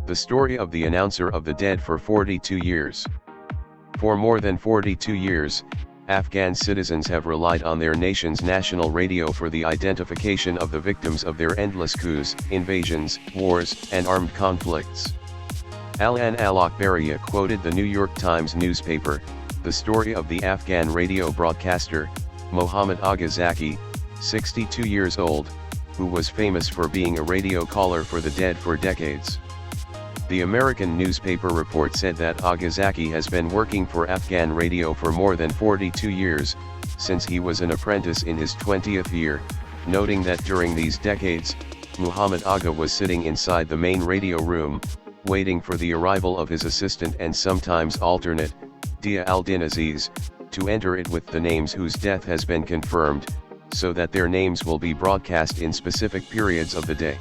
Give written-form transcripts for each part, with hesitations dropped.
The story of the announcer of the dead for 42 years. For more than 42 years, Afghan citizens have relied on their nation's national radio for the identification of the victims of their endless coups, invasions, wars, and armed conflicts. Al-An al-Akhbariya quoted the New York Times newspaper, the story of the Afghan radio broadcaster, Mohammad Agha Zaki, 62 years old, who was famous for being a radio caller for the dead for decades. The American newspaper report said that Agha Zaki has been working for Afghan radio for more than 42 years, since he was an apprentice in his 20th year, noting that during these decades, Muhammad Agha was sitting inside the main radio room, waiting for the arrival of his assistant and sometimes alternate, Dia al-Din Aziz, to enter it with the names whose death has been confirmed, so that their names will be broadcast in specific periods of the day.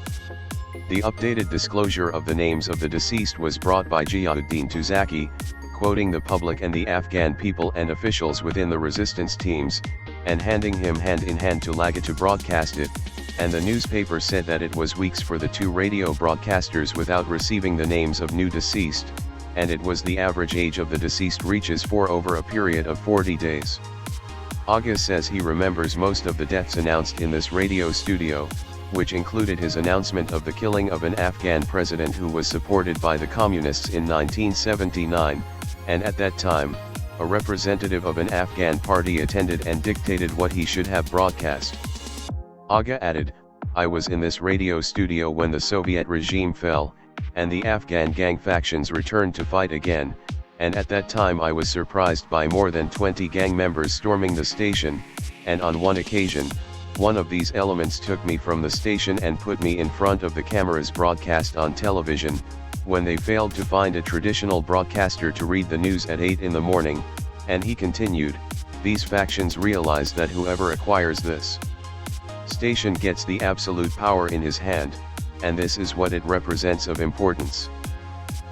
The updated disclosure of the names of the deceased was brought by Giauddin to Zaki, quoting the public and the Afghan people and officials within the resistance teams, and handing him hand in hand to Laga to broadcast it, and the newspaper said that it was weeks for the two radio broadcasters without receiving the names of new deceased, and it was the average age of the deceased reaches for over a period of 40 days. Agha says he remembers most of the deaths announced in this radio studio, which included his announcement of the killing of an Afghan president who was supported by the communists in 1979, and at that time, a representative of an Afghan party attended and dictated what he should have broadcast. Agha added, "I was in this radio studio when the Soviet regime fell, and the Afghan gang factions returned to fight again, and at that time I was surprised by more than 20 gang members storming the station, and on one occasion, one of these elements took me from the station and put me in front of the cameras broadcast on television, when they failed to find a traditional broadcaster to read the news at 8 in the morning, and he continued, these factions realize that whoever acquires this station gets the absolute power in his hand, and this is what it represents of importance."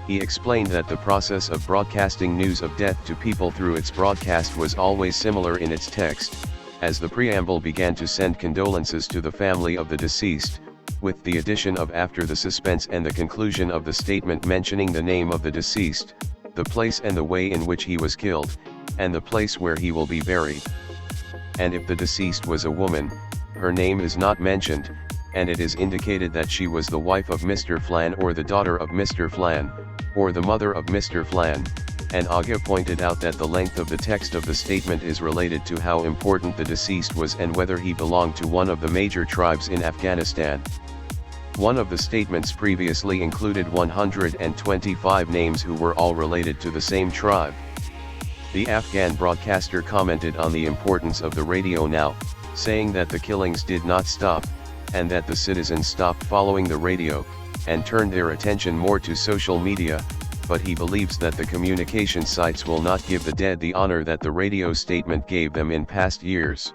He explained that the process of broadcasting news of death to people through its broadcast was always similar in its text, as the preamble began to send condolences to the family of the deceased, with the addition of after the suspense and the conclusion of the statement mentioning the name of the deceased, the place and the way in which he was killed, and the place where he will be buried. And if the deceased was a woman, her name is not mentioned, and it is indicated that she was the wife of Mr. Flan or the daughter of Mr. Flan, or the mother of Mr. Flan, and Agha pointed out that the length of the text of the statement is related to how important the deceased was and whether he belonged to one of the major tribes in Afghanistan. One of the statements previously included 125 names who were all related to the same tribe. The Afghan broadcaster commented on the importance of the radio now, saying that the killings did not stop, and that the citizens stopped following the radio, and turned their attention more to social media, but he believes that the communication sites will not give the dead the honor that the radio statement gave them in past years.